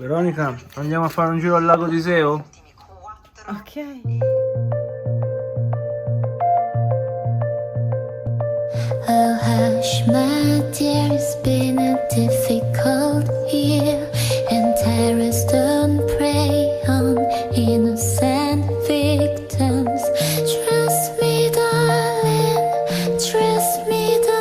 Veronica, andiamo a fare un giro al lago di Iseo? Ok. Oh hush, my dear, it's been a difficult year, and terrorists don't prey on innocent victims. Trust me, darling, trust me, darling.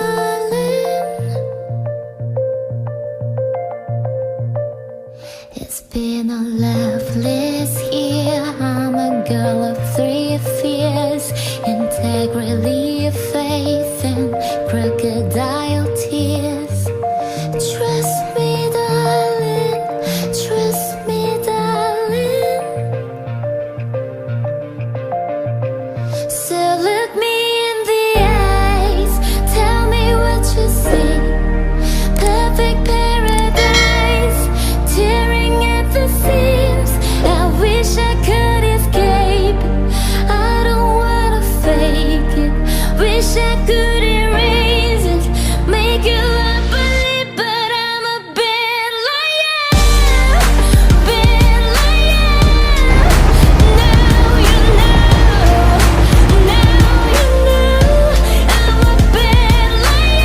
It's been a loveless year. I'm a girl of three fears: integrity, faith, and crocodile tears. Trust me, darling, trust me, darling. So look me in the eyes, tell me what you see. Perfect paradise, tearing at the seams. I wish I could escape, I don't wanna fake it. Wish I could erase it, make you unbelieve, but I'm a bad liar, bad liar. Now you know, now you know, I'm a bad liar,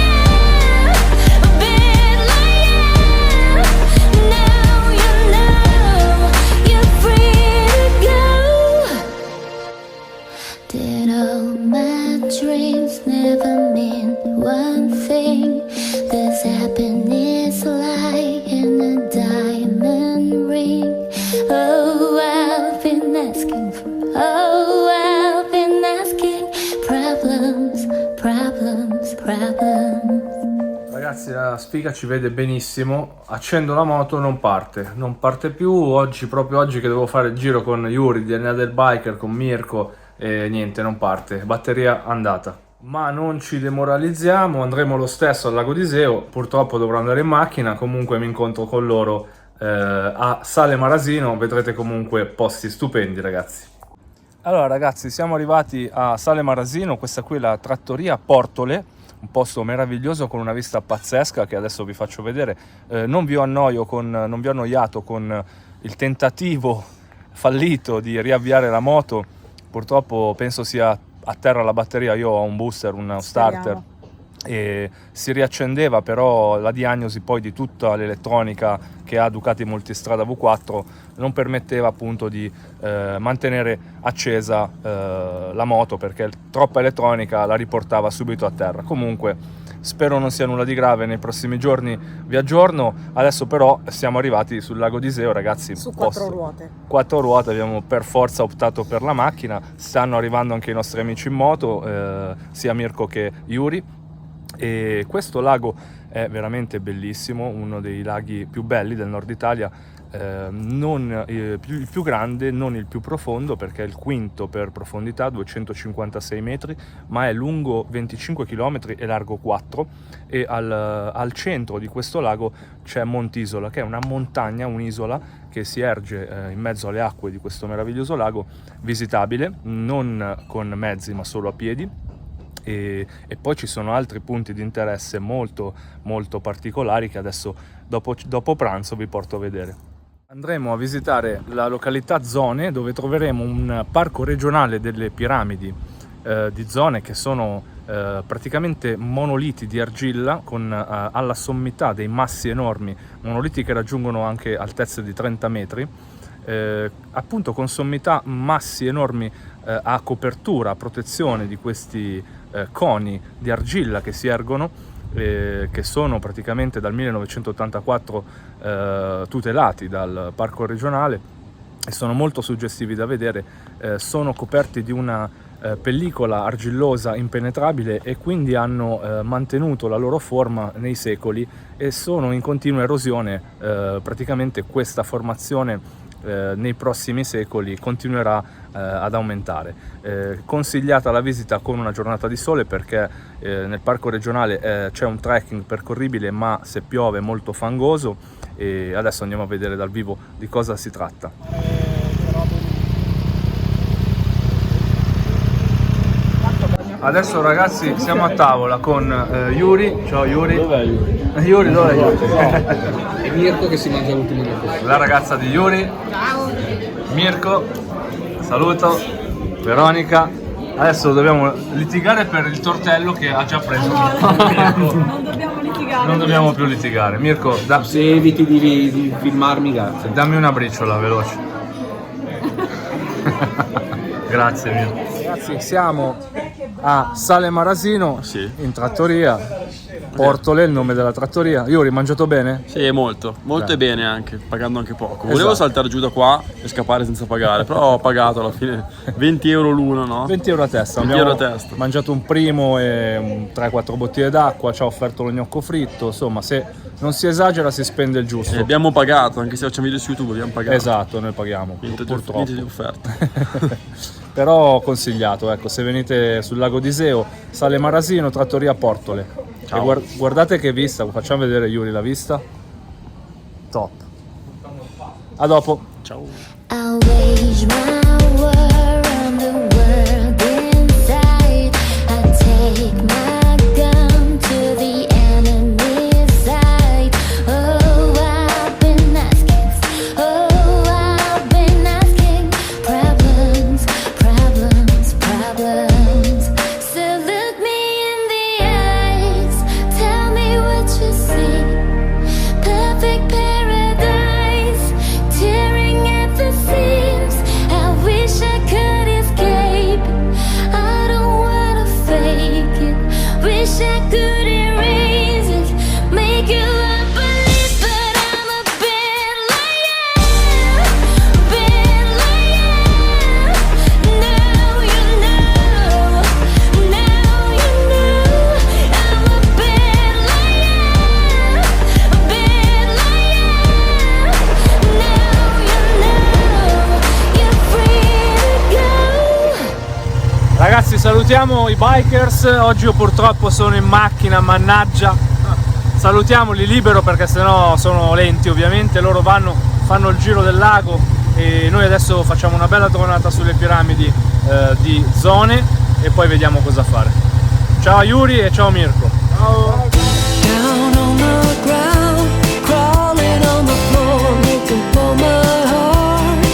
bad liar. Now you know, you're free to go. Did all my dreams never mean one thing? Does happiness lie in a diamond ring? Oh, I've been asking for, oh, I've been asking. Problems, problems, problems. Ragazzi, la sfiga ci vede benissimo. Accendo la moto, non parte più. Oggi, proprio oggi che devo fare il giro con Yuri di DNA del Biker, con Mirko, e niente, non parte, batteria andata. Ma non ci demoralizziamo, andremo lo stesso al lago di Iseo. Purtroppo dovrò andare in macchina, comunque mi incontro con loro a Sale Marasino. Vedrete comunque posti stupendi, ragazzi. Allora ragazzi, siamo arrivati a Sale Marasino. Questa qui è la trattoria Portole, un posto meraviglioso con una vista pazzesca che adesso vi faccio vedere. Non vi ho annoiato con il tentativo fallito di riavviare la moto. Purtroppo penso sia a terra la batteria. Io ho un booster, uno starter, e si riaccendeva, però la diagnosi poi di tutta l'elettronica che ha Ducati Multistrada V4 non permetteva appunto di mantenere accesa la moto, perché troppa elettronica la riportava subito a terra. Comunque spero non sia nulla di grave, nei prossimi giorni vi aggiorno. Adesso però siamo arrivati sul lago di Iseo, ragazzi. Su quattro ruote. Quattro ruote, abbiamo per forza optato per la macchina. Stanno arrivando anche i nostri amici in moto, sia Mirko che Yuri. E questo lago è veramente bellissimo, uno dei laghi più belli del nord Italia, non il più grande, non il più profondo, perché è il quinto per profondità, 256 metri, ma è lungo 25 km e largo 4, e al centro di questo lago c'è Montisola, che è una montagna, un'isola che si erge in mezzo alle acque di questo meraviglioso lago, visitabile non con mezzi ma solo a piedi. E poi ci sono altri punti di interesse molto molto particolari che adesso dopo pranzo vi porto a vedere. Andremo a visitare la località Zone, dove troveremo un parco regionale delle piramidi di Zone, che sono praticamente monoliti di argilla con alla sommità dei massi enormi, monoliti che raggiungono anche altezze di 30 metri, appunto con sommità, massi enormi a copertura, a protezione di questi coni di argilla che si ergono, che sono praticamente dal 1984 tutelati dal parco regionale, e sono molto suggestivi da vedere. Sono coperti di una pellicola argillosa impenetrabile, e quindi hanno mantenuto la loro forma nei secoli e sono in continua erosione. Praticamente questa formazione nei prossimi secoli continuerà ad aumentare. Consigliata la visita con una giornata di sole, perché nel parco regionale c'è un trekking percorribile, ma se piove è molto fangoso, e adesso andiamo a vedere dal vivo di cosa si tratta. Adesso ragazzi siamo a tavola con Yuri. Ciao Yuri. Dov'è Yuri? Yuri, dov'è Yuri? E Mirko che si mangia l'ultimo niente. La ragazza di Yuri. Ciao. Mirko. Saluto. Veronica. Adesso dobbiamo litigare per il tortello che ha già preso. Mirko. Non dobbiamo litigare. Non dobbiamo più litigare. Mirko, Se eviti di filmarmi, grazie. dammi una briciola veloce. Grazie Mirko. Ragazzi, siamo a Sale Marasino, in trattoria. Portole, il nome della trattoria. Yuri, mangiato bene? Sì, molto e bene anche, pagando anche poco. Volevo Esatto. saltare giù da qua e scappare senza pagare, però ho pagato alla fine 20 euro l'uno, no? 20 euro a testa. 20 Abbiamo euro a testa. mangiato un primo e 3-4 bottiglie d'acqua, ci ha offerto lo gnocco fritto, insomma se non si esagera si spende il giusto. E abbiamo pagato, anche se facciamo video su YouTube abbiamo pagato. Esatto, noi paghiamo, Niente purtroppo. di offerta. Però consigliato, ecco, se venite sul lago di Iseo, Sale Marasino, trattoria Portole. Ciao. E guardate che vista, facciamo vedere Yuri la vista. Top. A dopo. Ciao. I'll wage my war on the world inside. I take my gun to the enemy's side. Oh, I've been asking. Oh, I've been asking. Problems, problems, problems. So look me in the eyes. Tell me what you see. Perfect paradise. Tearing at the seams. I wish I could escape. I don't wanna fake it. Wish I could erase it. Make you unbelieve, but I'm a bad liar. Bad liar. Now you know. Now you know. I'm a bad liar. Bad liar. Now you know. You're free to go. Ragazzi, salutiamo i bikers. Oggi io purtroppo sono in macchina, mannaggia. Salutiamoli libero perché sennò sono lenti ovviamente. Loro fanno il giro del lago e noi adesso facciamo una bella tornata sulle piramidi di Zone e poi vediamo cosa fare. Ciao Yuri e ciao Mirko. Down on the ground, crawling on the floor, looking for my heart.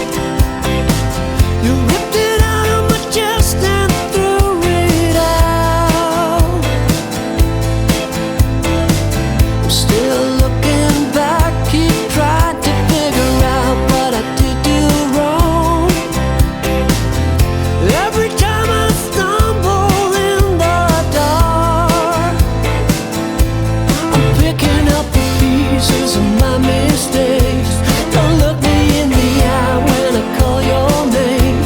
You ripped it out of my chest and threw it out. I'm still looking back, keep trying to figure out what I did do wrong. Every time I stumble in the dark, I'm picking up the pieces of my mistakes. Don't look me in the eye when I call your name.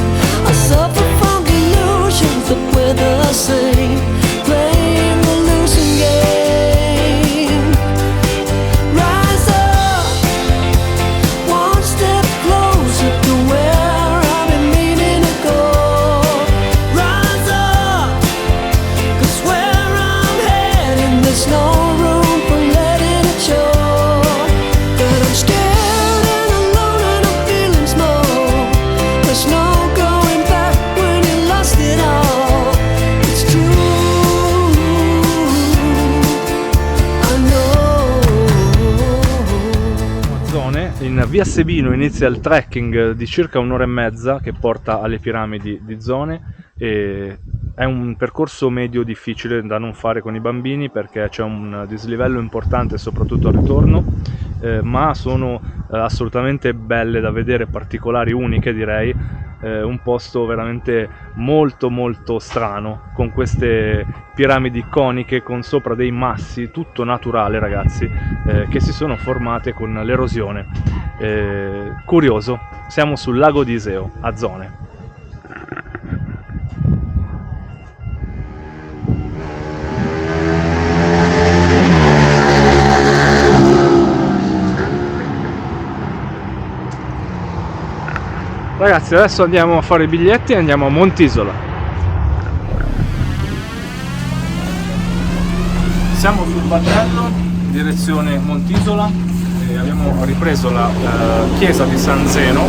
I suffer from delusions that we're the same, playing the losing game. Rise up, one step closer to where I've been meaning to go. Rise up, 'cause where I'm heading, there's no room for letting it show. That I'm scared and alone and I'm feeling small. There's no going back when you lost it all. It's true, I know. Zone, in via Sebino inizia il trekking di circa un'ora e mezza che porta alle piramidi di Zone e è un percorso medio difficile da non fare con i bambini perché c'è un dislivello importante soprattutto al ritorno, ma sono assolutamente belle da vedere, particolari, uniche direi. Un posto veramente molto molto strano con queste piramidi coniche con sopra dei massi, tutto naturale ragazzi, che si sono formate con l'erosione. Curioso, siamo sul lago di Iseo a Zone. Ragazzi, adesso andiamo a fare i biglietti e andiamo a Montisola. Siamo sul battello, direzione Montisola, e abbiamo ripreso la chiesa di San Zeno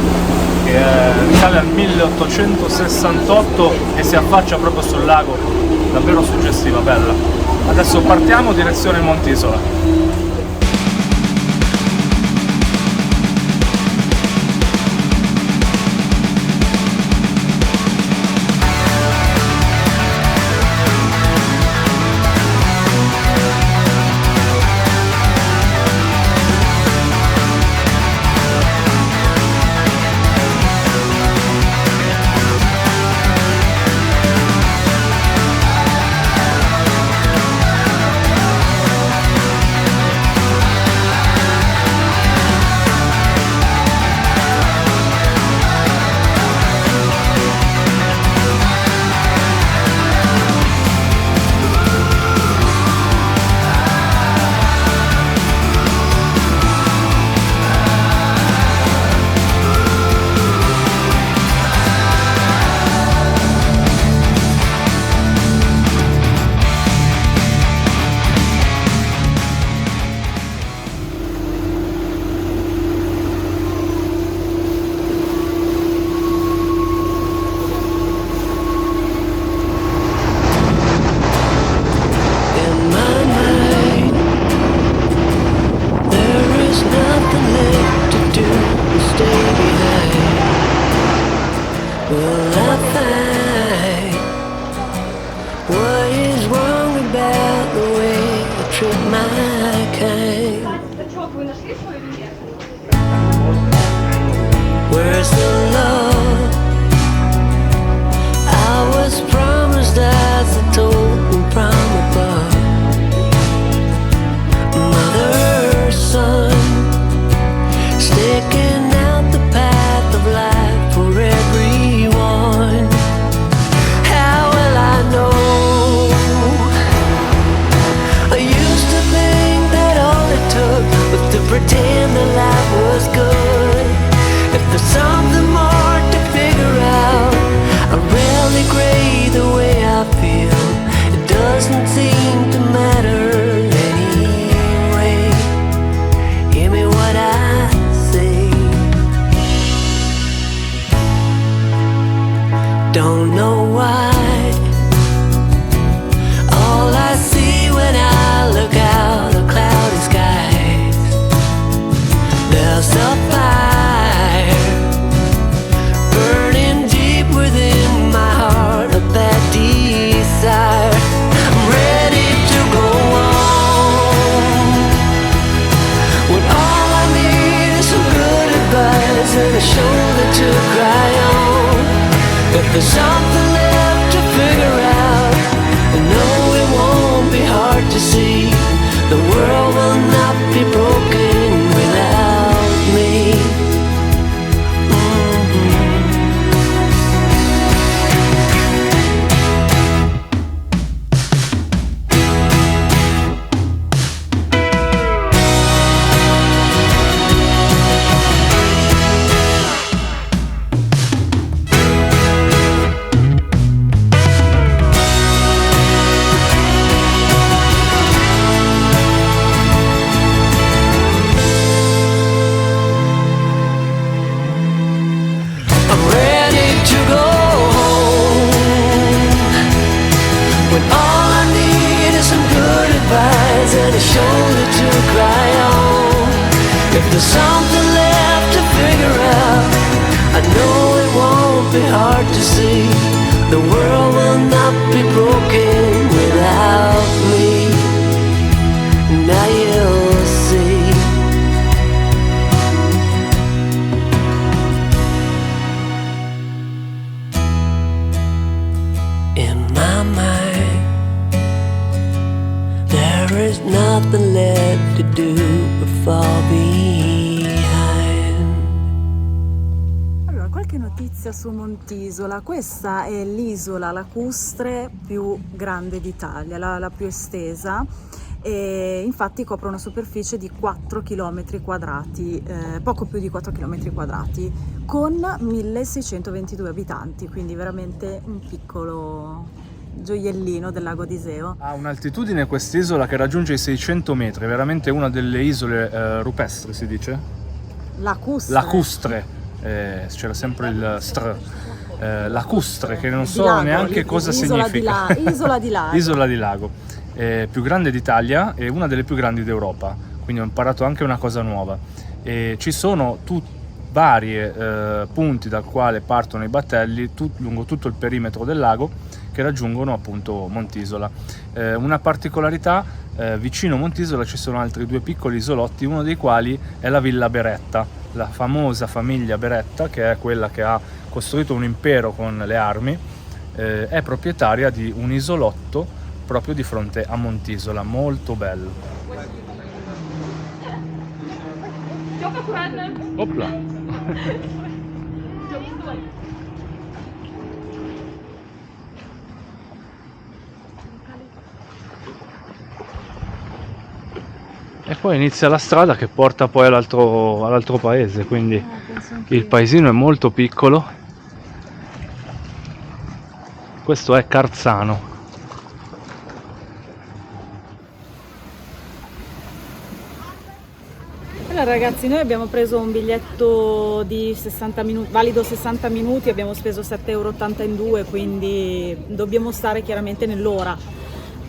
che risale al 1868 e si affaccia proprio sul lago davvero suggestiva, bella. Adesso partiamo direzione Montisola. Where's the love I was promised as I told them from above? Mother, son, sticking out the path of life for everyone. How will I know? I used to think that all it took was to pretend that life was good. If there's something more to figure out, I rarely grade the way I feel. It doesn't seem to matter anyway. Hear me what I say. Don't know why. All I see when I look out are cloudy skies. There's a fire burning deep within my heart, a bad desire. I'm ready to go on, when all I need is some good advice and a shoulder to cry on. If there's something left to figure out, I know it won't be hard to see. The world will not be broken without me. I'm ready to go home, when all I need is some good advice and a shoulder to cry on. If there's something left to figure out, I know it won't be hard to see. The world will not be broken without me. Now you'll see. In my mind, there is nothing left to do but fall behind. Allora, qualche notizia su Montisola. Questa è l'isola lacustre più grande d'Italia, la più estesa, e infatti copre una superficie di 4 km quadrati, poco più di 4 km quadrati, con 1622 abitanti, quindi veramente un piccolo gioiellino del lago d'Iseo. Ha un'altitudine quest'isola che raggiunge i 600 metri, è veramente una delle isole rupestri, si dice? Lacustre. Lacustre, c'era sempre il str. lacustre, che non Di so Lago, neanche cosa l'isola significa. Isola di Lago. Isola di Lago, più grande d'Italia e una delle più grandi d'Europa, quindi ho imparato anche una cosa nuova. E ci sono vari punti dal quale partono i battelli lungo tutto il perimetro del lago, che raggiungono appunto Montisola. Una particolarità, vicino a Montisola ci sono altri 2 piccoli isolotti, uno dei quali è la Villa Beretta, la famosa famiglia Beretta, che è quella che ha costruito un impero con le armi, è proprietaria di un isolotto proprio di fronte a Montisola, molto bello. Opla. E poi inizia la strada che porta poi all'altro paese, quindi il paesino è molto piccolo. Questo è Carzano. Allora ragazzi, noi abbiamo preso un biglietto di 60 minuti, valido 60 minuti, abbiamo speso 7,80 € in 2, quindi dobbiamo stare chiaramente nell'ora.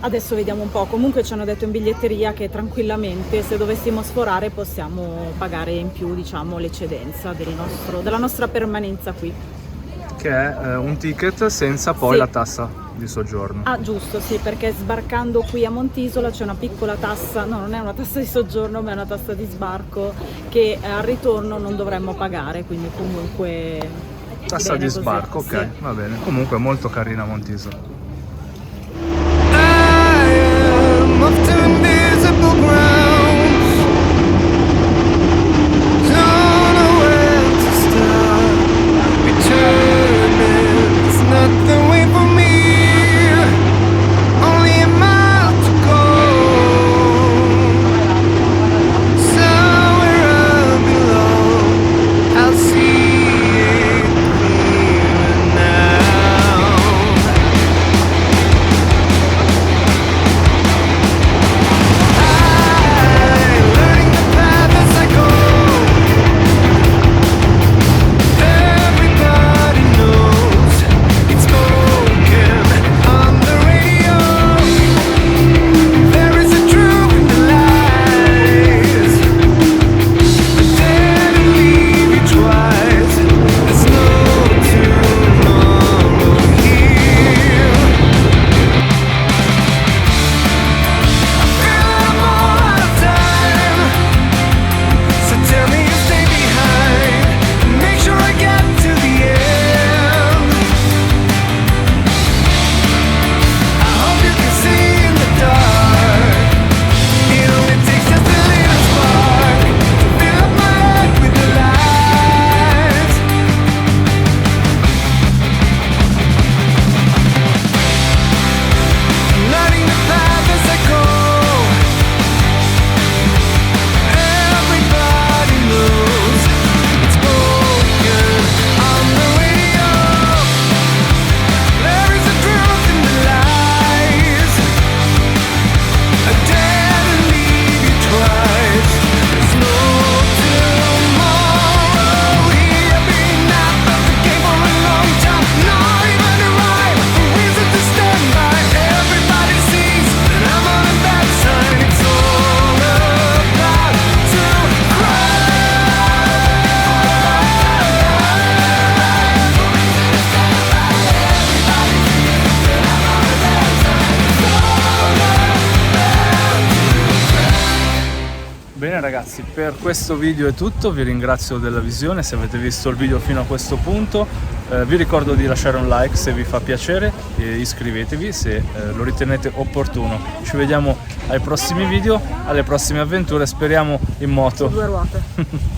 Adesso vediamo un po', comunque ci hanno detto in biglietteria che tranquillamente se dovessimo sforare possiamo pagare in più, diciamo, l'eccedenza della nostra permanenza qui. Che è un ticket senza poi Sì. la tassa di soggiorno. Ah giusto, sì, perché sbarcando qui a Montisola c'è una piccola tassa, no, non è una tassa di soggiorno ma è una tassa di sbarco che al ritorno non dovremmo pagare, quindi comunque Tassa bene di così, sbarco, ok, sì. va bene. Comunque è molto carina Montisola. I'm off to invisible grounds. Don't know where to start. Returning, it's not the way for me. Only a mile to go. Somewhere I belong. I'll see it clearer now. Learning the path as I go. Everybody knows it's spoken on the radio. There is a truth in the lies. I dare to leave you twice. There's no tomorrow here. I'm all out of time, so tell me you stay behind. Make sure I get to the end. I hope you can see in the dark. It only takes just a little spark to fill up my head with the lights. Lighting the path as I go. Everybody knows it's spoken on the radio. There is a truth in the lies. I dare to leave you twice. There's no tomorrow here. Been out of the game for a long time. Not even a rhyme, a reason to stand by. Everybody sees that I'm on a bad side. It's all about to Bene ragazzi, per questo video è tutto, vi ringrazio della visione, se avete visto il video fino a questo punto vi ricordo di lasciare un like se vi fa piacere e iscrivetevi se lo ritenete opportuno. Ci vediamo ai prossimi video, alle prossime avventure, speriamo in moto. 2 ruote.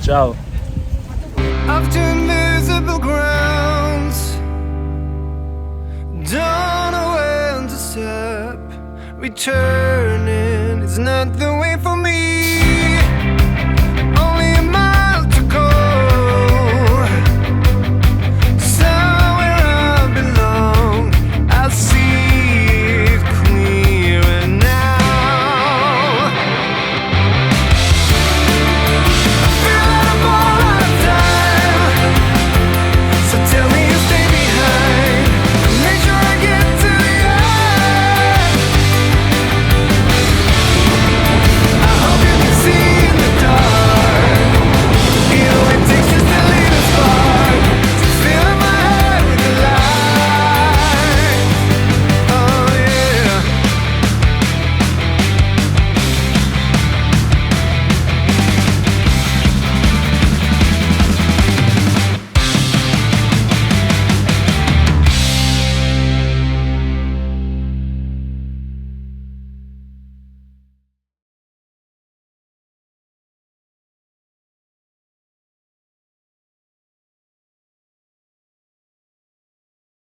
Ciao! off to invisible grounds. Don't know when to stop. Returning is not the way for me.